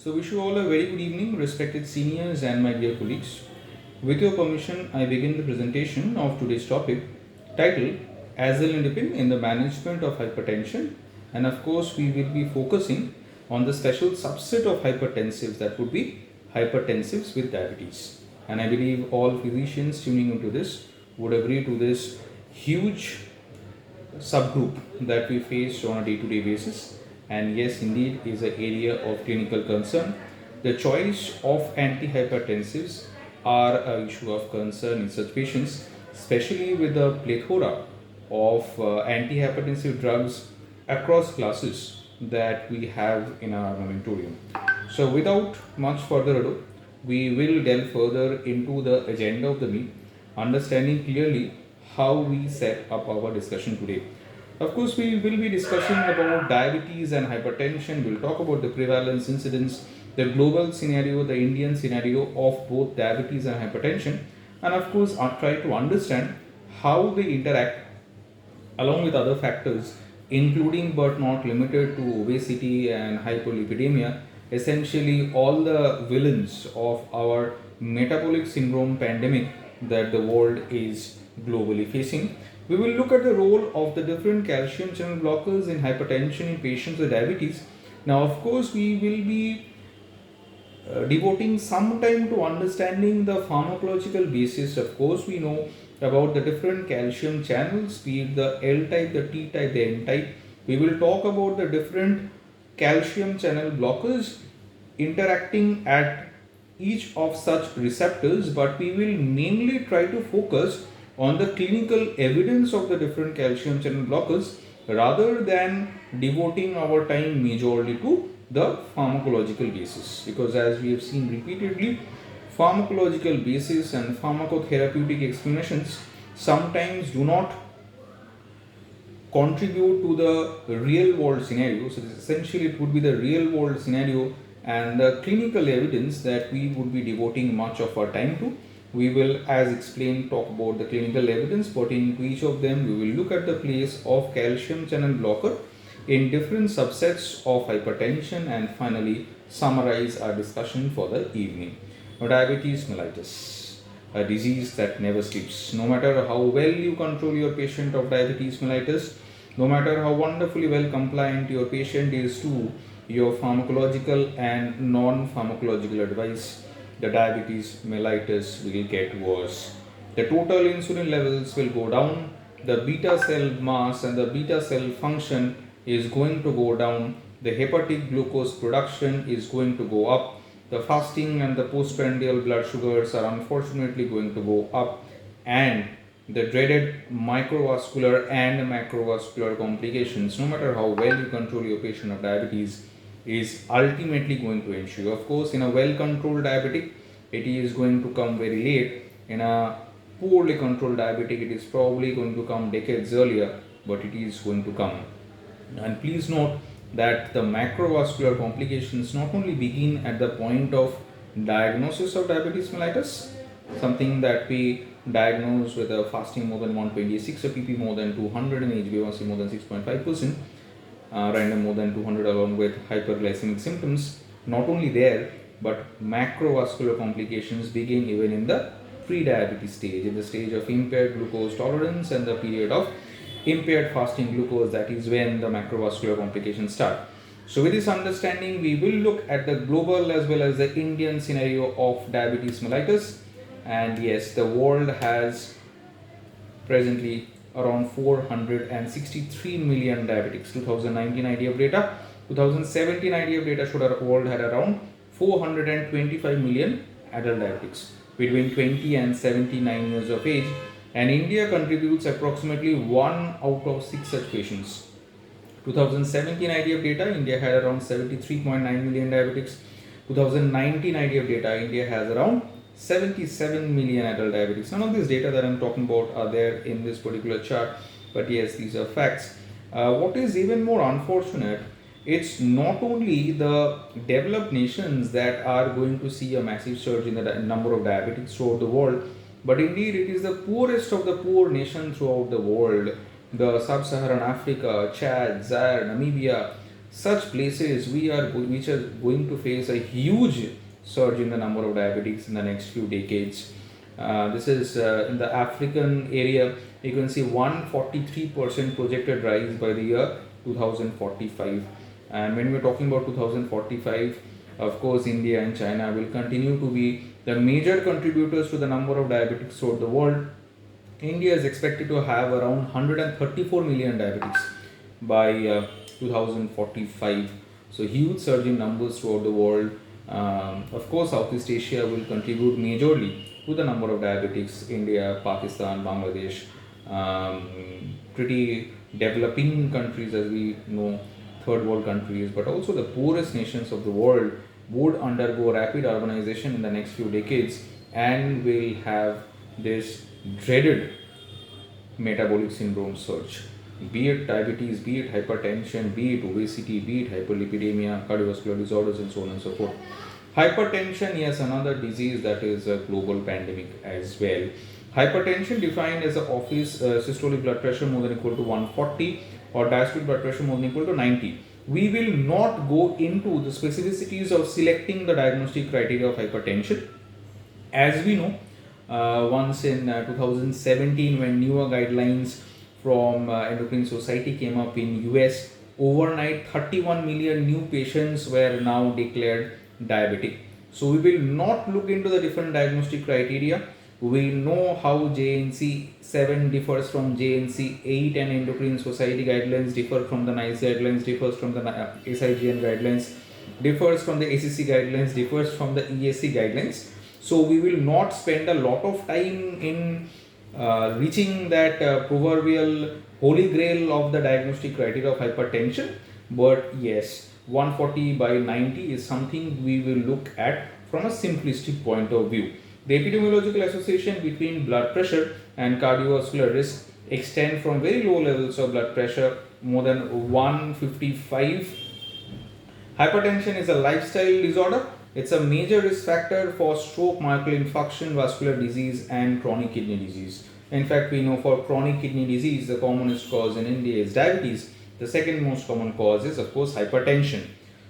Wish you all a very good evening, respected seniors and my dear colleagues. With your permission, I begin the presentation of today's topic titled Azilnidipine in the Management of Hypertension. And of course, we will be focusing on the special subset of hypertensives, that would be hypertensives with diabetes. And I believe all physicians tuning into this would agree to this huge subgroup that we face on a day-to-day basis, and yes, indeed is an area of clinical concern. The choice of antihypertensives are an issue of concern in such patients, especially with the plethora of antihypertensive drugs across classes that we have in our armamentarium. So without much further ado, we will delve further into the agenda of the meet, understanding clearly how we set up our discussion today. Of course, we will be discussing about diabetes and hypertension. We'll talk about the prevalence, incidence, the global scenario, the Indian scenario of both diabetes and hypertension, and of course, I'll try to understand how they interact along with other factors, including but not limited to obesity and hyperlipidemia, essentially all the villains of our metabolic syndrome pandemic that the world is globally facing. We will look at the role of the different calcium channel blockers in hypertension in patients with diabetes. Now, of course, we will be devoting some time to understanding the pharmacological basis. Of course, we know about the different calcium channels, be it the L type, the T type, the N type. We will talk about the different calcium channel blockers interacting at each of such receptors, but we will mainly try to focus on the clinical evidence of the different calcium channel blockers rather than devoting our time majorly to the pharmacological basis, because as we have seen repeatedly, pharmacological basis and pharmacotherapeutic explanations sometimes do not contribute to the real world scenario. So essentially it would be the real world scenario and the clinical evidence that we would be devoting much of our time to. We will, as explained, talk about the clinical evidence pertaining to each of them. We will look at the place of calcium channel blocker in different subsets of hypertension, and finally summarize our discussion for the evening. Now, diabetes mellitus, a disease that never sleeps. No matter how well you control your patient of diabetes mellitus, no matter how wonderfully well compliant your patient is to your pharmacological and non-pharmacological advice, the diabetes mellitus will get worse. The total insulin levels will go down, the beta cell mass and the beta cell function is going to go down, the hepatic glucose production is going to go up, the fasting and the postprandial blood sugars are unfortunately going to go up, and the dreaded microvascular and macrovascular complications, no matter how well you control your patient of diabetes, is ultimately going to ensue. Of course, in a well-controlled diabetic, it is going to come very late. In a poorly controlled diabetic, it is probably going to come decades earlier, but it is going to come. And please note that the macrovascular complications not only begin at the point of diagnosis of diabetes mellitus, something that we diagnose with a fasting more than 126, a PP more than 200, and HbA1c more than 6.5%, random more than 200 along with hyperglycemic symptoms. Not only there, but macrovascular complications begin even in the pre-diabetes stage, in the stage of impaired glucose tolerance and the period of impaired fasting glucose. That is when the macrovascular complications start. So with this understanding, we will look at the global as well as the Indian scenario of diabetes mellitus. And yes, the world has presently around 463 million diabetics. 2019 IDF data, 2017 IDF data showed our world had around 425 million adult diabetics between 20 and 79 years of age, and India contributes approximately 1 out of 6 such patients. 2017 IDF data, India had around 73.9 million diabetics. 2019 IDF data, India has around 77 million adult diabetics. None of these data that I'm talking about are there in this particular chart, but yes, these are facts. What is even more unfortunate, it's not only the developed nations that are going to see a massive surge in the number of diabetics throughout the world, but indeed it is the poorest of the poor nations throughout the world. The Sub-Saharan Africa, Chad, Zaire, Namibia, such places which are going to face a huge surge in the number of diabetics in the next few decades. This is in the African area. You can see 143% projected rise by the year 2045. And when we're talking about 2045, of course, India and China will continue to be the major contributors to the number of diabetics throughout the world. India is expected to have around 134 million diabetics by 2045. So huge surge in numbers throughout the world. Of course, Southeast Asia will contribute majorly to the number of diabetics. India, Pakistan, Bangladesh, pretty developing countries as we know, third world countries, but also the poorest nations of the world would undergo rapid urbanization in the next few decades and will have this dreaded metabolic syndrome surge. Be it diabetes, be it hypertension, be it obesity, be it hyperlipidemia, cardiovascular disorders, and so on and so forth. Hypertension, yes, another disease that is a global pandemic as well. Hypertension defined as a office systolic blood pressure more than equal to 140 or diastolic blood pressure more than equal to 90. We will not go into the specificities of selecting the diagnostic criteria of hypertension. As we know, once in 2017 when newer guidelines from Endocrine Society came up in US, overnight 31 million new patients were now declared diabetic. So we will not look into the different diagnostic criteria. We know how JNC 7 differs from JNC 8, and Endocrine Society guidelines differ from the NICE guidelines, differs from the SIGN guidelines, differs from the ACC guidelines, differs from the ESC guidelines. So we will not spend a lot of time in reaching that proverbial holy grail of the diagnostic criteria of hypertension. But yes, 140 by 90 is something we will look at from a simplistic point of view. The epidemiological association between blood pressure and cardiovascular risk extend from very low levels of blood pressure more than 155. Hypertension is a lifestyle disorder. It's a major risk factor for stroke, myocardial infarction, vascular disease, and chronic kidney disease. In fact, we know for chronic kidney disease, the commonest cause in India is diabetes. The second most common cause is, of course, hypertension.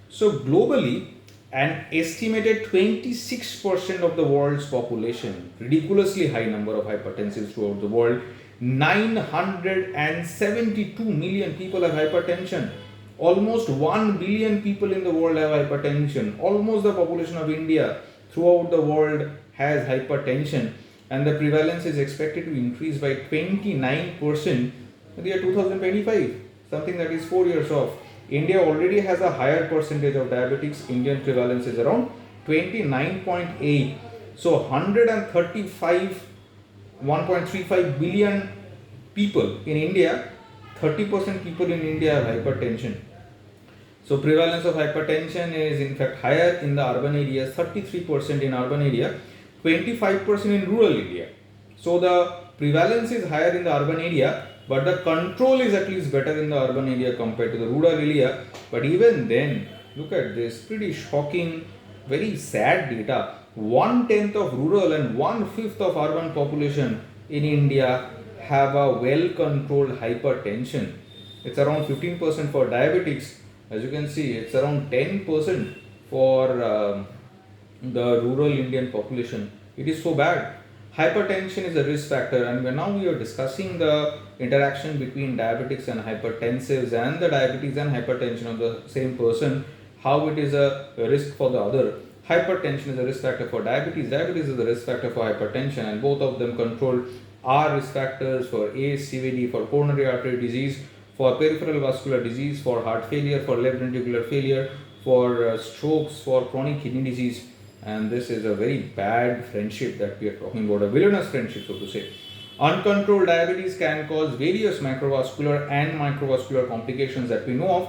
So globally, an estimated 26% of the world's population, ridiculously high number of hypertensives throughout the world, 972 million people have hypertension. Almost 1 billion people in the world have hypertension. Almost the population of India throughout the world has hypertension, and the prevalence is expected to increase by 29% in the year 2025, something that is 4 years off. India already has a higher percentage of diabetics. Indian prevalence is around 29.8. So 1.35 billion people in India, 30% people in India have hypertension. So prevalence of hypertension is in fact higher in the urban areas, 33% in urban area, 25% in rural India. So the prevalence is higher in the urban area, but the control is at least better in the urban area compared to the rural area. But even then, look at this pretty shocking, very sad data. 1/10 of rural and 1/5 of urban population in India have a well-controlled hypertension. It's around 15% for diabetics. As you can see, it's around 10% for the rural Indian population. It is so bad. Hypertension is a risk factor, and now we are discussing the interaction between diabetics and hypertensives and the diabetes and hypertension of the same person, how it is a risk for the other. Hypertension is a risk factor for diabetes, diabetes is a risk factor for hypertension, and both of them controlled are risk factors for AS, CVD, for coronary artery disease, for peripheral vascular disease, for heart failure, for left ventricular failure, for strokes, for chronic kidney disease. And this is a very bad friendship that we are talking about, a villainous friendship, so to say. Uncontrolled diabetes can cause various macrovascular and microvascular complications that we know of.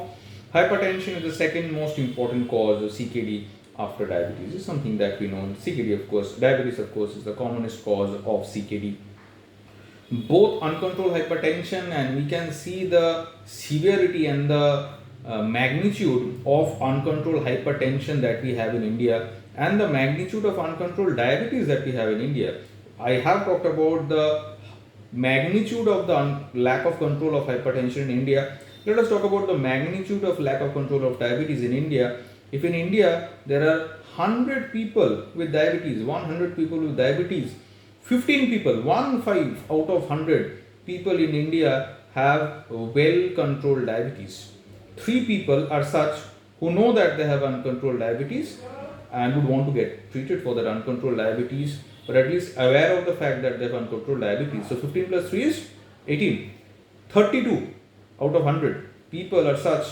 Hypertension is the second most important cause of CKD after diabetes. This is something that we know. CKD, of course, diabetes, of course, is the commonest cause of CKD. Both uncontrolled hypertension, and we can see the severity and the magnitude of uncontrolled hypertension that we have in India, and the magnitude of uncontrolled diabetes that we have in India. I have talked about the magnitude of the lack of control of hypertension in India. Let us talk about the magnitude of lack of control of diabetes in India. If in India there are 100 people with diabetes, 100 people with diabetes, 15 people, 1 5 out of 100 people in India have well controlled diabetes. 3 people are such who know that they have uncontrolled diabetes and would want to get treated for that uncontrolled diabetes, or at least aware of the fact that they have uncontrolled diabetes. So 15 plus 3 is 18. 32 out of 100 people are such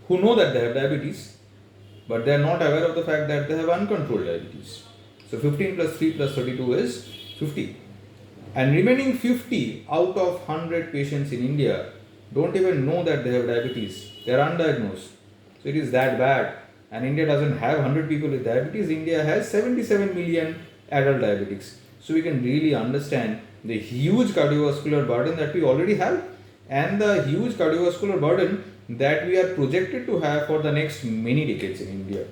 who know that they have diabetes, but they are not aware of the fact that they have uncontrolled diabetes. So 15 plus 3 plus 32 is 50. And remaining 50 out of 100 patients in India don't even know that they have diabetes. They are undiagnosed. So it is that bad. And India doesn't have 100 people with diabetes. India has 77 million adult diabetics. So we can really understand the huge cardiovascular burden that we already have and the huge cardiovascular burden that we are projected to have for the next many decades in India.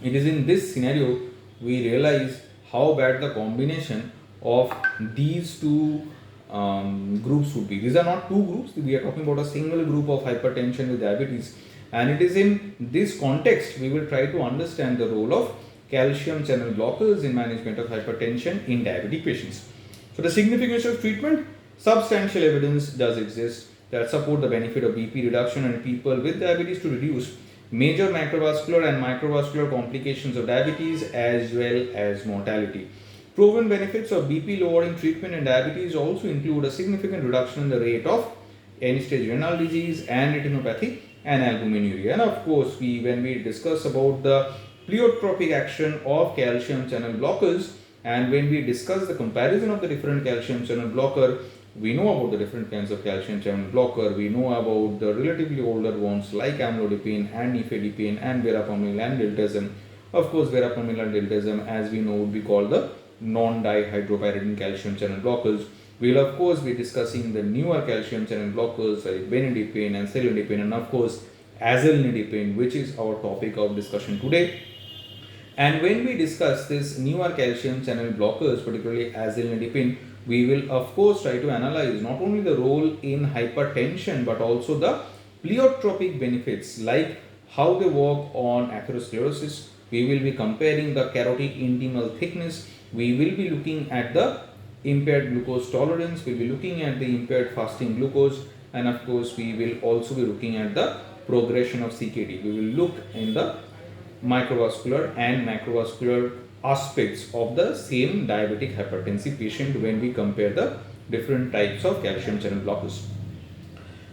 It is in this scenario we realize how bad the combination of these two groups would be. These are not two groups, we are talking about a single group of hypertension with diabetes, and it is in this context we will try to understand the role of calcium channel blockers in management of hypertension in diabetic patients. So the significance of treatment, substantial evidence does exist that support the benefit of BP reduction in people with diabetes to reduce major macrovascular and microvascular complications of diabetes as well as mortality. Proven benefits of BP lowering treatment in diabetes also include a significant reduction in the rate of end-stage renal disease and retinopathy and albuminuria. And of course, when we discuss about the pleiotropic action of calcium channel blockers, and when we discuss the comparison of the different calcium channel blocker, we know about the different kinds of calcium channel blocker. We know about the relatively older ones like amlodipine and nifedipine and verapamil and diltiazem. Of course, verapamil and diltiazem, as we know, would be called the non-dihydropyridine calcium channel blockers. We will of course be discussing the newer calcium channel blockers like benidipine and cilindipine, and of course azilnidipine, which is our topic of discussion today. And when we discuss this newer calcium channel blockers, particularly azilnidipine, we will of course try to analyze not only the role in hypertension but also the pleiotropic benefits, like how they work on atherosclerosis. We will be comparing the carotid intimal thickness. We will be looking at the impaired glucose tolerance. We will be looking at the impaired fasting glucose, and of course we will also be looking at the progression of CKD. We will look in the microvascular and macrovascular aspects of the same diabetic hypertensive patient when we compare the different types of calcium channel blockers.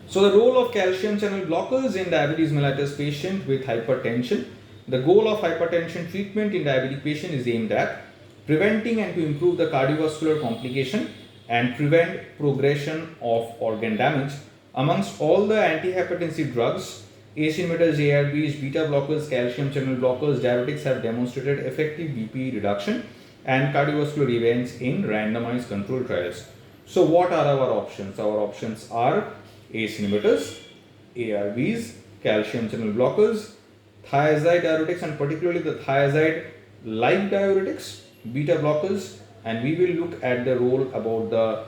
So the role of calcium channel blockers in diabetes mellitus patient with hypertension. The goal of hypertension treatment in diabetic patient is aimed at preventing and to improve the cardiovascular complication and prevent progression of organ damage. Amongst all the antihypertensive drugs, ACE inhibitors, ARBs, beta blockers, calcium channel blockers, diabetics have demonstrated effective BP reduction and cardiovascular events in randomized controlled trials. So what are our options? Our options are ACE inhibitors, ARBs, calcium channel blockers, thiazide diuretics, and particularly the thiazide-like diuretics, beta blockers, and we will look at the role about the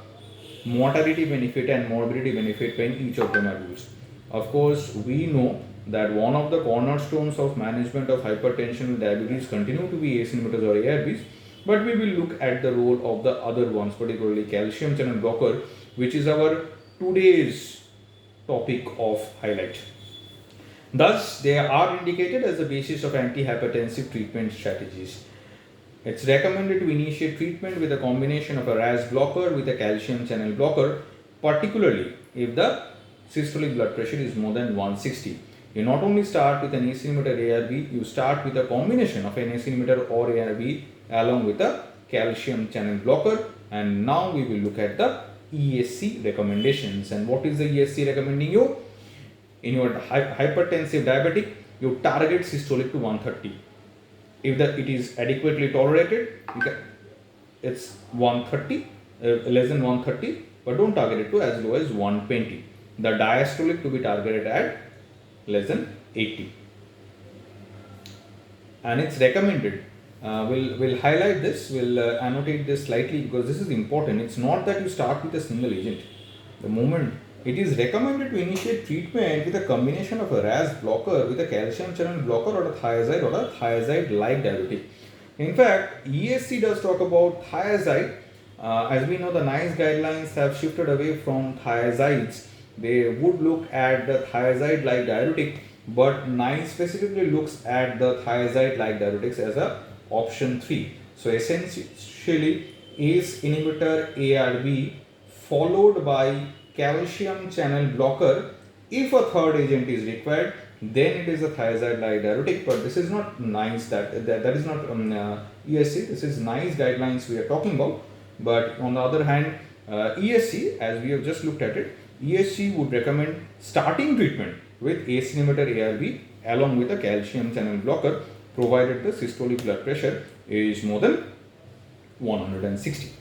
mortality benefit and morbidity benefit when each of them are used. Of course, we know that one of the cornerstones of management of hypertension and diabetes continue to be ACE inhibitors or ARBs, but we will look at the role of the other ones, particularly calcium channel blocker, which is our today's topic of highlight. Thus, they are indicated as the basis of antihypertensive treatment strategies. It's recommended to initiate treatment with a combination of a RAS blocker with a calcium channel blocker, particularly if the systolic blood pressure is more than 160. You not only start with an ACE inhibitor ARB, you start with a combination of an ACE inhibitor or ARB along with a calcium channel blocker. And now we will look at the ESC recommendations. And what is the ESC recommending you? In your hypertensive diabetic, you target systolic to 130. If it is adequately tolerated, it's 130, less than 130, but don't target it to as low as 120. The diastolic to be targeted at less than 80. And it's recommended. We'll highlight this, we'll annotate this slightly because this is important. It's not that you start with a single agent. The moment It is recommended to initiate treatment with a combination of a RAS blocker with a calcium channel blocker or a thiazide-like diuretic. In fact, ESC does talk about thiazide. As we know, the NICE guidelines have shifted away from thiazides. They would look at the thiazide-like diuretic, but NICE specifically looks at the thiazide-like diuretics as a option 3. So essentially, ACE inhibitor ARB followed by calcium channel blocker. If a third agent is required, then it is a thiazide-like diuretic, but this is not NICE, that is not ESC. This is NICE guidelines we are talking about. But on the other hand, ESC, as we have just looked at it, ESC would recommend starting treatment with ACE inhibitor ARB along with a calcium channel blocker, provided the systolic blood pressure is more than 160.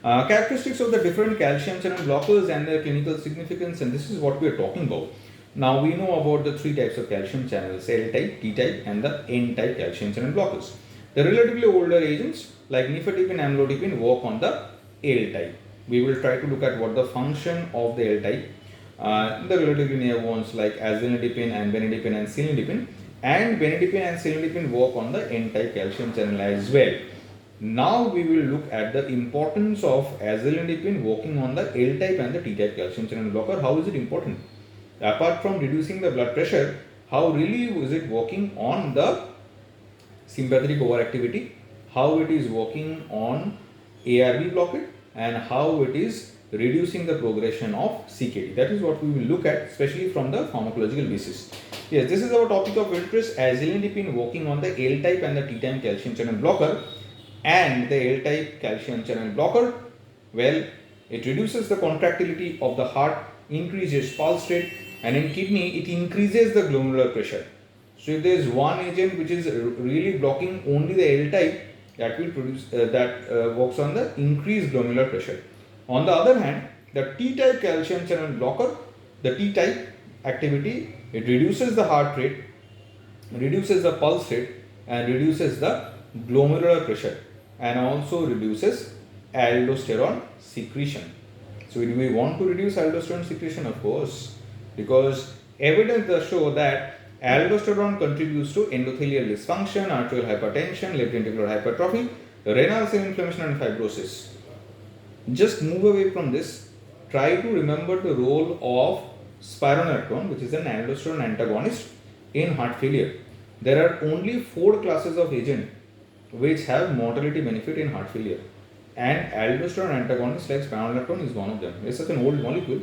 Characteristics of the different calcium channel blockers and their clinical significance, and this is what we are talking about. Now we know about the three types of calcium channels: L-type, T-type and the N-type calcium channel blockers. The relatively older agents like nifedipine, amlodipine work on the L-type. We will try to look at what the function of the L-type. The relatively newer ones like azanidipine and benidipine and cilnidipine, and benidipine and cilnidipine work on the N-type calcium channel as well. Now we will look at the importance of azanidipine working on the L-type and the T-type calcium channel blocker. How is it important? Apart from reducing the blood pressure, how really is it working on the sympathetic overactivity, how it is working on ARB blockade, and how it is reducing the progression of CKD. That is what we will look at, especially from the pharmacological basis. Yes, this is our topic of interest: azanidipine working on the L-type and the T-type calcium channel blocker. And the L-type calcium channel blocker, well, it reduces the contractility of the heart, increases pulse rate, and in kidney it increases the glomerular pressure. So if there is one agent which is really blocking only the L-type, that will produce works on the increased glomerular pressure. On the other hand, the T-type calcium channel blocker, the T-type activity, it reduces the heart rate, reduces the pulse rate, and reduces the glomerular pressure, and also reduces aldosterone secretion. So do we want to reduce aldosterone secretion? Of course, because evidence does show that aldosterone contributes to endothelial dysfunction, arterial hypertension, left ventricular hypertrophy, renal cell inflammation and fibrosis. Just move away from this. Try to remember the role of spironolactone, which is an aldosterone antagonist, in heart failure. There are only 4 classes of agent which have mortality benefit in heart failure, and aldosterone antagonist like spironolactone is one of them. It's such an old molecule,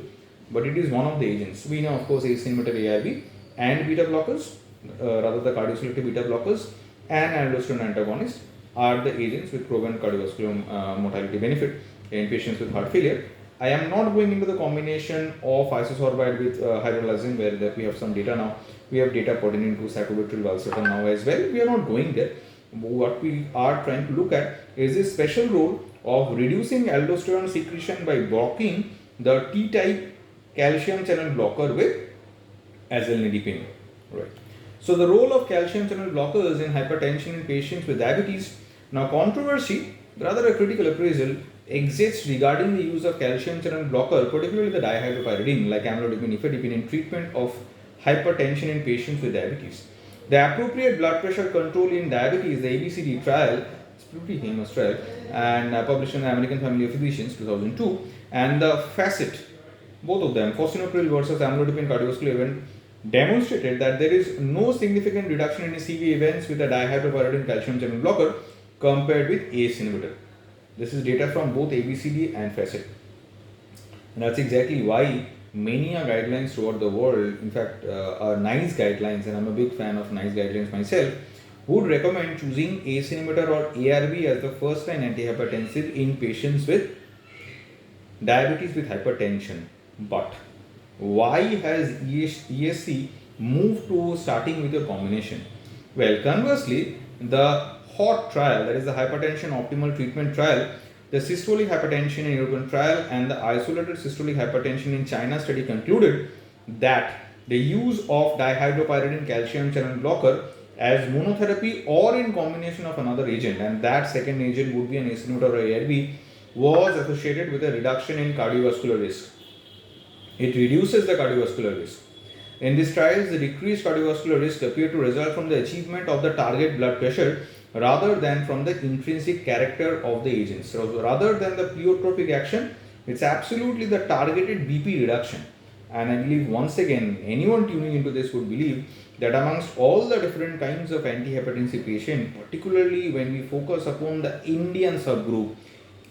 but it is one of the agents. We know, of course, ACE inhibitor ARB and beta blockers, rather the cardioselective beta blockers and aldosterone antagonists are the agents with proven cardiovascular mortality benefit in patients with heart failure. I am not going into the combination of isosorbide with hydralazine, where we have some data now. We have data pertaining to sacubitril valsartan now as well. We are not going there. What we are trying to look at is this special role of reducing aldosterone secretion by blocking the T-type calcium channel blocker with azanidipine. Right. So the role of calcium channel blockers in hypertension in patients with diabetes. Now controversy, rather a critical appraisal, exists regarding the use of calcium channel blocker, particularly the dihydropyridine like amlodipine, nifedipine, in treatment of hypertension in patients with diabetes. The appropriate blood pressure control in diabetes, the ABCD trial, it's a pretty famous trial, and published in the American Family of Physicians 2002, and the FACIT, both of them, fosinopril versus amlodipine cardiovascular event, demonstrated that there is no significant reduction in CV events with a dihydropyridine calcium channel blocker compared with ACE inhibitor. This is data from both ABCD and FACIT. And that's exactly why many guidelines throughout the world, in fact, are NICE guidelines, and I'm a big fan of NICE guidelines myself, would recommend choosing ACE inhibitor or ARB as the first line antihypertensive in patients with diabetes with hypertension. But why has ESC moved to starting with a combination? Well, conversely, the HOT trial, that is the hypertension optimal treatment trial, the systolic hypertension in European trial, and the isolated systolic hypertension in China study concluded that the use of dihydropyridine calcium channel blocker as monotherapy or in combination of another agent, and that second agent would be an ACE inhibitor or ARB, was associated with a reduction in cardiovascular risk. It reduces the cardiovascular risk. In these trials, the decreased cardiovascular risk appeared to result from the achievement of the target blood pressure rather than from the intrinsic character of the agents. So, rather than the pleiotropic action, it's absolutely the targeted BP reduction. And I believe once again, anyone tuning into this would believe that amongst all the different kinds of antihypertensive patient, particularly when we focus upon the Indian subgroup,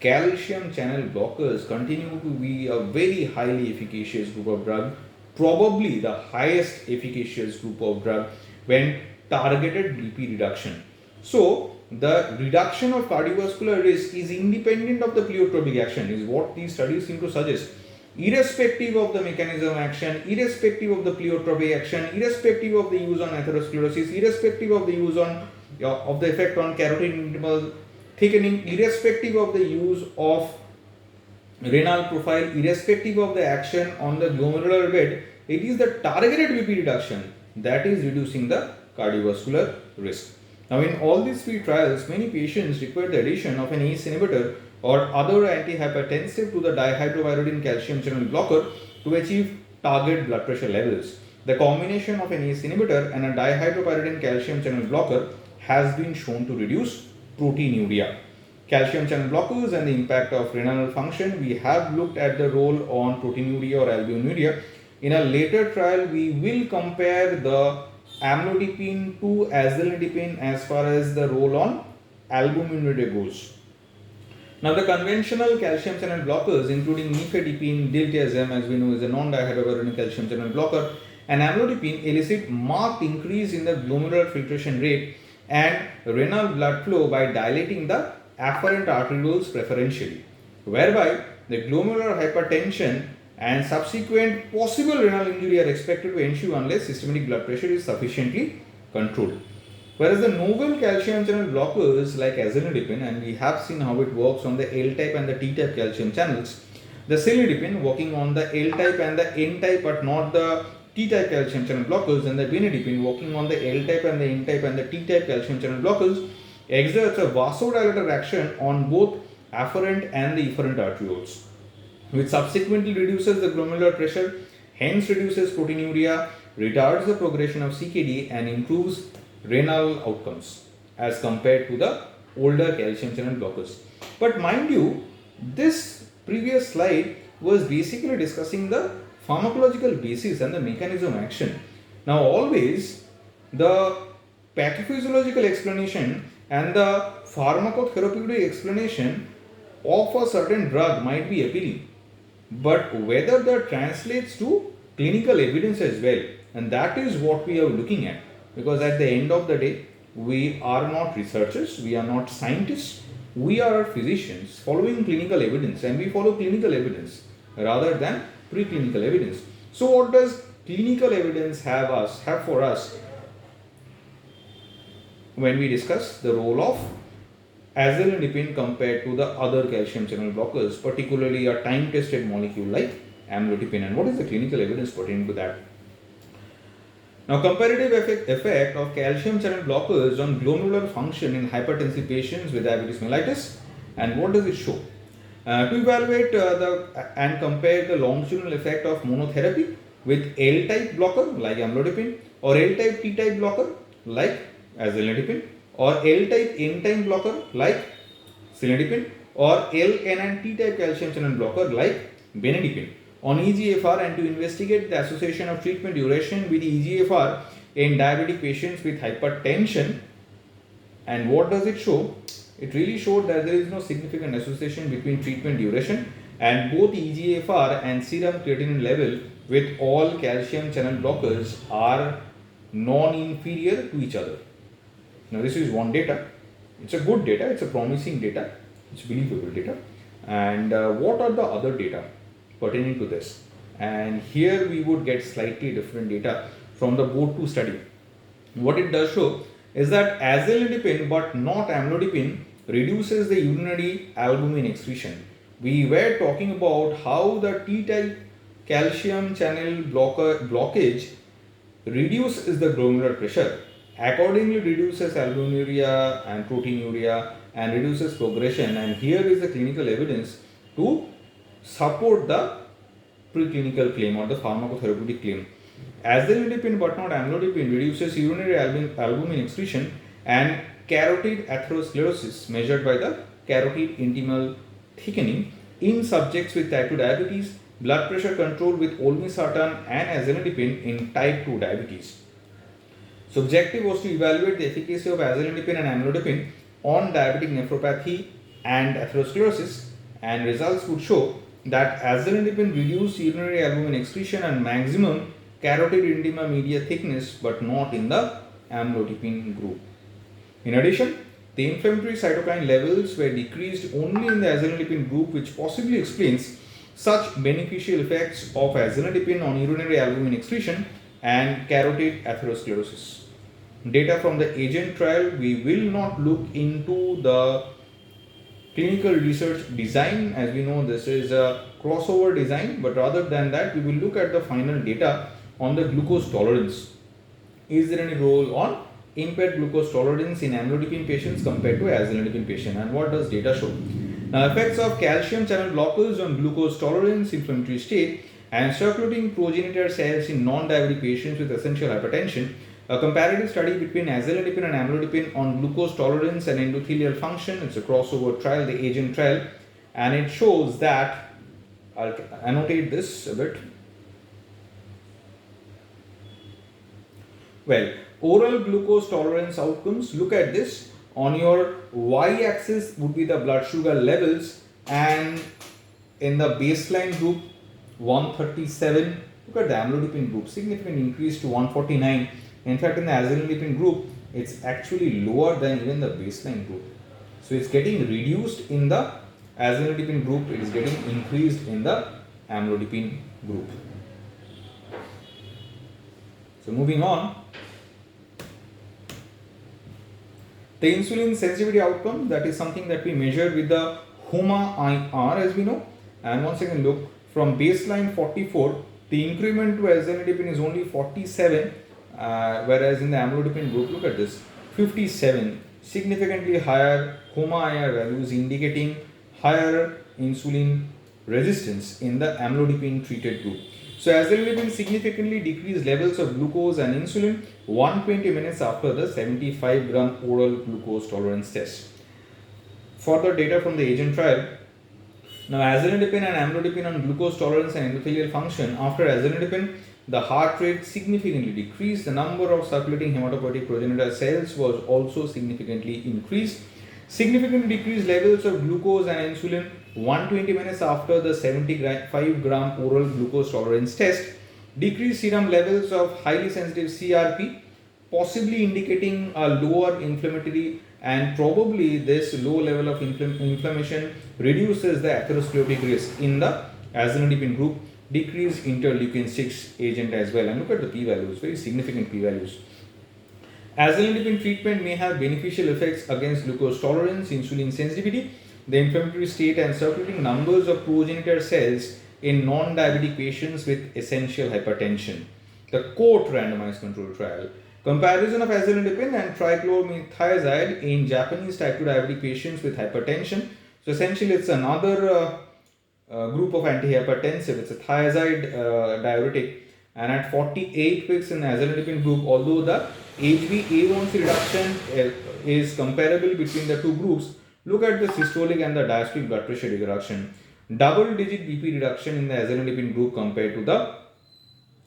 calcium channel blockers continue to be a very highly efficacious group of drug, probably the highest efficacious group of drug when targeted BP reduction. So, the reduction of cardiovascular risk is independent of the pleiotropic action, is what these studies seem to suggest. Irrespective of the mechanism action, irrespective of the pleiotropic action, irrespective of the use on atherosclerosis, irrespective of the use on of the effect on carotid intimal thickening, irrespective of the use of renal profile, irrespective of the action on the glomerular bed, it is the targeted BP reduction that is reducing the cardiovascular risk. Now, in all these three trials, many patients required the addition of an ACE inhibitor or other antihypertensive to the dihydropyridine calcium channel blocker to achieve target blood pressure levels. The combination of an ACE inhibitor and a dihydropyridine calcium channel blocker has been shown to reduce proteinuria. Calcium channel blockers and the impact of renal function. We have looked at the role on proteinuria or albuminuria. In a later trial, we will compare the amlodipine to azilnidipine as far as the role on albuminuria goes. Now, the conventional calcium channel blockers, including nifedipine, diltiazem, as we know, is a non-dihydropyridine calcium channel blocker, and amlodipine elicit marked increase in the glomerular filtration rate and renal blood flow by dilating the afferent arterioles preferentially, whereby the glomerular hypertension and subsequent possible renal injury are expected to ensue unless systemic blood pressure is sufficiently controlled. Whereas the novel calcium channel blockers like azilnidipine, and we have seen how it works on the L-type and the T-type calcium channels, the cilnidipine working on the L-type and the N-type but not the T-type calcium channel blockers, and the vinidipine working on the L-type and the N-type and the T-type calcium channel blockers exerts a vasodilator action on both afferent and the efferent arterioles, which subsequently reduces the glomerular pressure, hence reduces proteinuria, retards the progression of CKD and improves renal outcomes as compared to the older calcium channel blockers. But mind you, this previous slide was basically discussing the pharmacological basis and the mechanism action. Now, always the pathophysiological explanation and the pharmacotherapeutic explanation of a certain drug might be appealing, but whether that translates to clinical evidence as well, and that is what we are looking at. Because at the end of the day, we are not researchers, we are not scientists, we are physicians following clinical evidence, and we follow clinical evidence rather than preclinical evidence. So, what does clinical evidence have for us when we discuss the role of azilnidipine compared to the other calcium channel blockers, particularly a time-tested molecule like amlodipine, and what is the clinical evidence pertaining to that? Now, comparative effect of calcium channel blockers on glomerular function in hypertensive patients with diabetes mellitus, and what does it show? To evaluate and compare the longitudinal effect of monotherapy with L-type blocker like amlodipine, or L-type T-type blocker like azilnidipine, or L-type N-type blocker like cilnidipine, or L-N and T-type calcium channel blocker like vinidipine on eGFR, and to investigate the association of treatment duration with eGFR in diabetic patients with hypertension. And what does it show? It really showed that there is no significant association between treatment duration and both eGFR and serum creatinine level with all calcium channel blockers are non-inferior to each other. Now, this is one data. It's a good data, it's a promising data, it's believable data. And what are the other data pertaining to this? And here we would get slightly different data from the BOAT2 study. What it does show is that azilnidipine but not amlodipine reduces the urinary albumin excretion. We were talking about how the T-type calcium channel blockage reduces the glomerular pressure, accordingly reduces albuminuria and proteinuria and reduces progression, and here is the clinical evidence to support the preclinical claim or the pharmacotherapeutic claim. Azadirachtin but not amlodipine reduces urinary albumin excretion and carotid atherosclerosis measured by the carotid intimal thickening in subjects with type 2 diabetes, blood pressure control with olmesartan and azadirachtin in type 2 diabetes. So objective was to evaluate the efficacy of azadirachtin and amlodipine on diabetic nephropathy and atherosclerosis, and results would show that azadirachtin reduced urinary albumin excretion and maximum carotid intima media thickness but not in the amlodipine group. In addition, the inflammatory cytokine levels were decreased only in the azadirachtin group, which possibly explains such beneficial effects of azadirachtin on urinary albumin excretion and carotid atherosclerosis. Data from the AGENT trial, we will not look into the clinical research design, as we know this is a crossover design, but rather than that we will look at the final data on the glucose tolerance. Is there any role on impaired glucose tolerance in amlodipine patients compared to azadirachtin patient, and what does data show? Now, effects of calcium channel blockers on glucose tolerance, inflammatory state and circulating progenitor cells in non-diabetic patients with essential hypertension. A comparative study between azadirachtin and amlodipine on glucose tolerance and endothelial function. It's a crossover trial, the AGENT trial, and it shows that, I'll annotate this a bit. Well, oral glucose tolerance outcomes, look at this. On your y-axis would be the blood sugar levels, and in the baseline group 137, look at the amlodipine group, significant increase to 149. In fact, in the azadirachtin group, it's actually lower than even the baseline group. So it's getting reduced in the azadirachtin group, it is getting increased in the amlodipine group. So moving on, the insulin sensitivity outcome, that is something that we measure with the HOMA-IR, as we know. And once again, look, from baseline 44, the increment to azadirachtin is only 47. Whereas in the amlodipine group, look at this, 57, significantly higher HOMA-IR values indicating higher insulin resistance in the amlodipine treated group. So azadirachtin significantly decreased levels of glucose and insulin 120 minutes after the 75 gram oral glucose tolerance test. Further data from the AGENT trial. Now, azadirachtin and amlodipine on glucose tolerance and endothelial function. After azadirachtin, the heart rate significantly decreased. The number of circulating hematopoietic progenitor cells was also significantly increased. Significantly decreased levels of glucose and insulin 120 minutes after the 75 gram oral glucose tolerance test. Decreased serum levels of highly sensitive CRP, possibly indicating a lower inflammatory, and probably this low level of inflammation reduces the atherosclerotic risk in the azadirachtin group. Decreased interleukin 6 agent as well, and look at the p-values, very significant p-values. Azadirachtin treatment may have beneficial effects against glucose tolerance, insulin sensitivity, the inflammatory state and circulating numbers of progenitor cells in non-diabetic patients with essential hypertension. The CORT randomized control trial. Comparison of azadirachtin and trichlormethiazide in Japanese type 2 diabetic patients with hypertension. So essentially it's another group of antihypertensive. It's a thiazide diuretic, and at 48 weeks in the azadirachtin group, although the HbA1c reduction is comparable between the two groups, look at the systolic and the diastolic blood pressure reduction. Double digit BP reduction in the azadirachtin group compared to the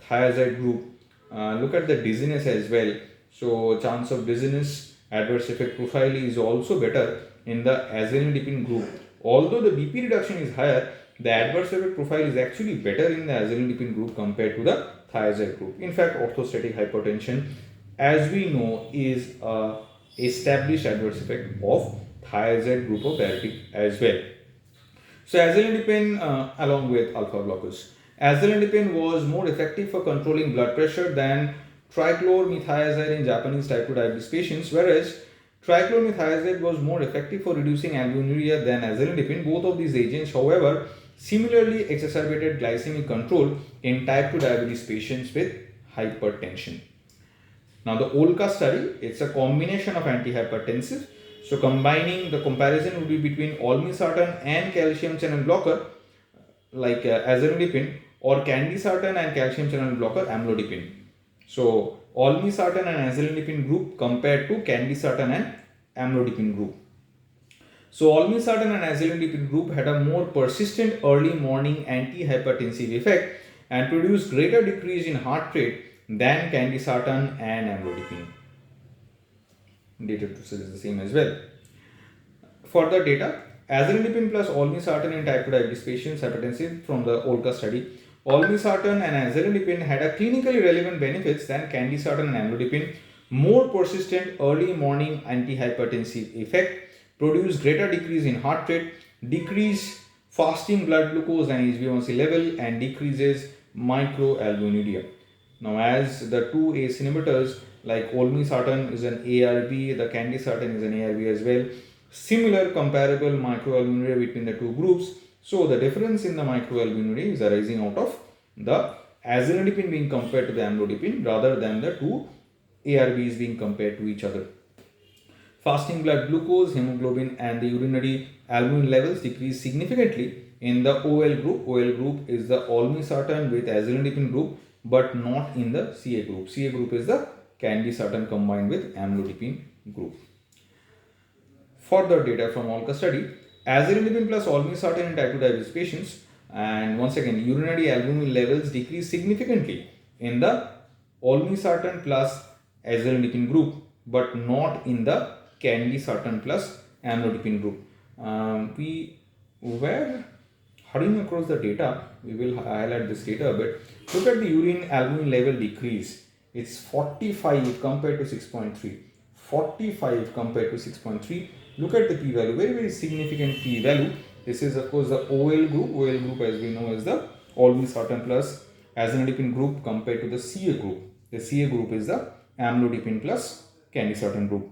thiazide group. Look at the dizziness as well. So chance of dizziness, adverse effect profile is also better in the azadirachtin group. Although the BP reduction is higher, the adverse effect profile is actually better in the azadirachtin group compared to the thiazide group. In fact, orthostatic hypotension, as we know, is a established adverse effect of thiazide group of diuretic as well. So azadirachtin along with alpha blockers. Azadirachtin was more effective for controlling blood pressure than trichlormethiazide in Japanese type 2 diabetes patients, whereas trichlormethiazide was more effective for reducing albuminuria than azadirachtin. Both of these agents, however, similarly exacerbated glycemic control in type 2 diabetes patients with hypertension. Now the OLCA study, it's a combination of antihypertensive. So combining, the comparison would be between olmesartan and calcium channel blocker like azadirachtin. or candesartan and calcium channel blocker amlodipine. So olmesartan and azellipine group compared to candesartan and amlodipine group. So olmesartan and azellipine group had a more persistent early morning antihypertensive effect and produced greater decrease in heart rate than candesartan and amlodipine. Data is the same as well. Further data, azellipine plus olmesartan in type 2 diabetes patients hypertensive from the OLCA study. Olmesartan and azellipine had a clinically relevant benefits than candesartan and amlodipine. More persistent early morning antihypertensive effect, produced greater decrease in heart rate, decrease fasting blood glucose and HbA1c level, and decreases microalbuminuria. Now, as the two ACE inhibitors like olmesartan is an ARB, the candesartan is an ARB as well. Similar comparable microalbuminuria between the two groups. So the difference in the microalbuminuria is arising out of the azellipine being compared to the amlodipine rather than the two ARBs being compared to each other. Fasting blood glucose, hemoglobin and the urinary albumin levels decrease significantly in the OL group. OL group is the olmesartan with azellipine group, but not in the CA group. CA group is the candesartan combined with amlodipine group. Further data from OLCA study, azellipine plus olmesartan in type 2 diabetes patients, and once again urinary albumin levels decrease significantly in the olmesartan plus azellipine group, but not in the candesartan plus amlodipine group. We were hurrying across the data. We will highlight this data a bit. Look at the urine albumin level decrease. It's 45 compared to 6.3. 45 compared to 6.3. Look at the p-value, very significant p-value. This is of course the OL group. OL group, as we know, is the olmesartan plus azellipine group compared to the CA group. The CA group is the amlodipine plus candesartan group.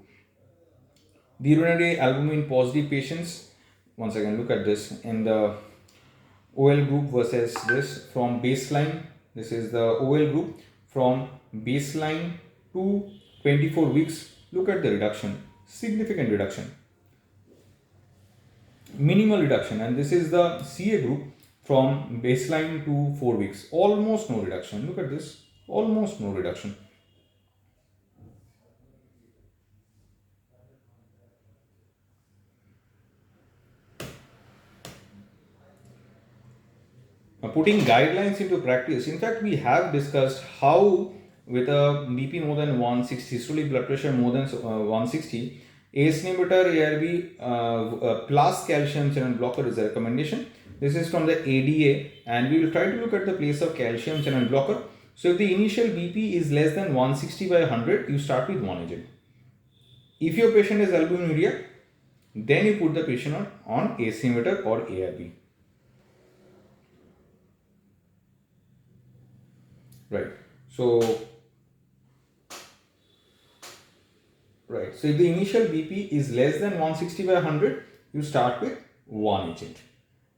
The urinary albumin positive patients, once again look at this in the OL group versus this from baseline. This is the OL group from baseline to 24 weeks. Look at the reduction, significant reduction, minimal reduction, and this is the CA group from baseline to 4 weeks, almost no reduction. Look at this, almost no reduction. Putting guidelines into practice, in fact, we have discussed how with a BP more than 160, systolic blood pressure more than 160, ACE inhibitor ARB plus calcium channel blocker is a recommendation. This is from the ADA, and we will try to look at the place of calcium channel blocker. So if the initial BP is less than 160 by 100, you start with one agent. If your patient is albuminuria, then you put the patient on ACE inhibitor or ARB. Right. So if the initial BP is less than 160 by 100, you start with one agent.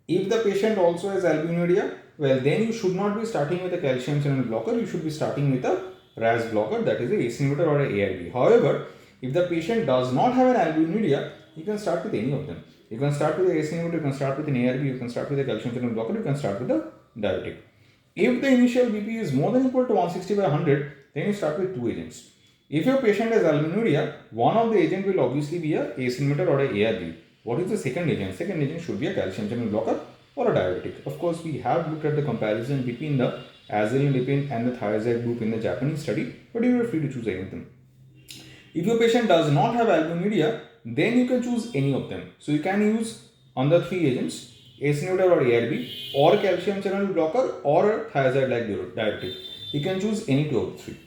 If the patient also has albuminuria, well, then you should not be starting with a calcium channel blocker. You should be starting with a RAS blocker, that is a ACE inhibitor or a ARB. However, if the patient does not have an albuminuria, you can start with any of them. You can start with a ACE inhibitor, you can start with an ARB, you can start with a calcium channel blocker, you can start with a diuretic. If the initial BP is more than or equal to 160 by 100, then you start with two agents. If your patient has albuminuria, one of the agent will obviously be a ACE inhibitor or a ARB. What is the second agent? Second agent should be a calcium channel blocker or a diuretic. Of course, we have looked at the comparison between the azellipine and the thiazide group in the Japanese study, but you are free to choose any of them. If your patient does not have albuminuria, then you can choose any of them. So you can use on the three agents, ACE inhibitor or ARB, or calcium channel blocker or thiazide like diuretic. You can choose any two of the three.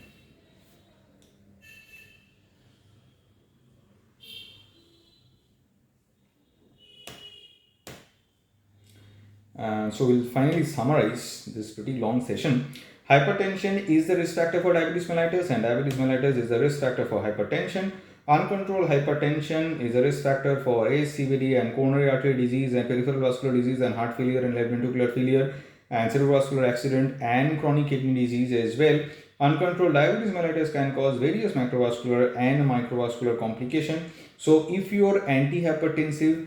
So we'll finally summarize this pretty long session. Hypertension is the risk factor for diabetes mellitus, and diabetes mellitus is the risk factor for hypertension. Uncontrolled hypertension is a risk factor for ACE, CVD, and coronary artery disease, and peripheral vascular disease, and heart failure, and left ventricular failure, and cerebrovascular accident, and chronic kidney disease as well. Uncontrolled diabetes mellitus can cause various macrovascular and microvascular complications. So if your antihypertensive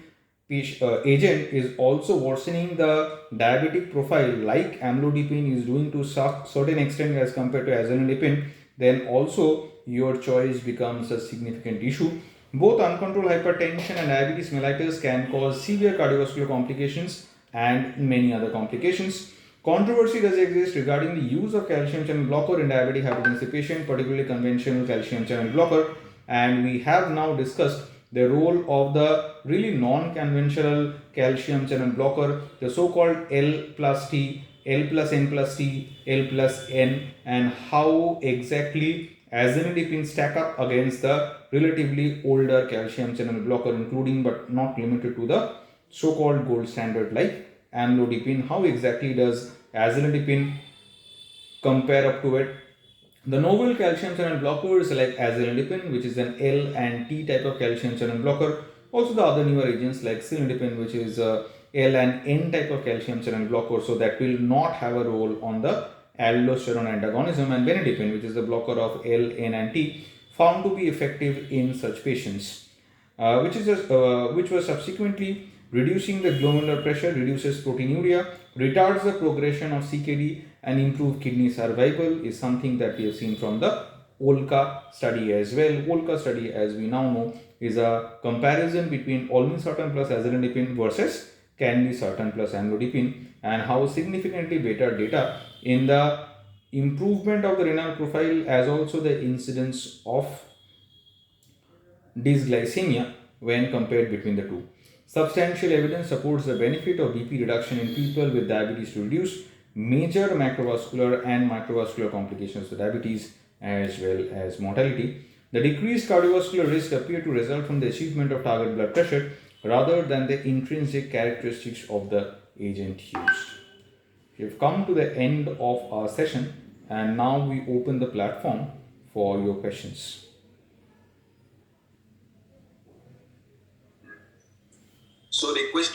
agent is also worsening the diabetic profile like amlodipine is doing to certain extent as compared to azanidipine, then also your choice becomes a significant issue. Both uncontrolled hypertension and diabetes mellitus can cause severe cardiovascular complications and many other complications. Controversy does exist regarding the use of calcium channel blocker in diabetic hypertensive patient, particularly conventional calcium channel blocker, and we have now discussed the role of the really non-conventional calcium channel blocker, the so-called L plus T, L plus N plus T, L plus N, and how exactly azanidipine stack up against the relatively older calcium channel blocker, including but not limited to the so-called gold standard like amlodipine. How exactly does azanidipine compare up to it? The novel calcium channel blockers like azanidipine, which is an L and T type of calcium channel blocker. Also, the other newer agents like cilnidipine, which is a L and N type of calcium channel blocker, so that will not have a role on the aldosterone antagonism, and benidipine, which is the blocker of L, N, and T, found to be effective in such patients, which was subsequently reducing the glomerular pressure, reduces proteinuria, retards the progression of CKD, and improve kidney survival is something that we have seen from the OLCA study as well. OLCA study, as we now know, is a comparison between olmesartan plus azanidipine versus candesartan plus amlodipine, and how significantly better data in the improvement of the renal profile as also the incidence of dysglycemia when compared between the two. Substantial evidence supports the benefit of BP reduction in people with diabetes to reduce major macrovascular and microvascular complications of diabetes as well as mortality. The decreased cardiovascular risk appear to result from the achievement of target blood pressure rather than the intrinsic characteristics of the agent used. We have come to the end of our session, and now we open the platform for your questions. So request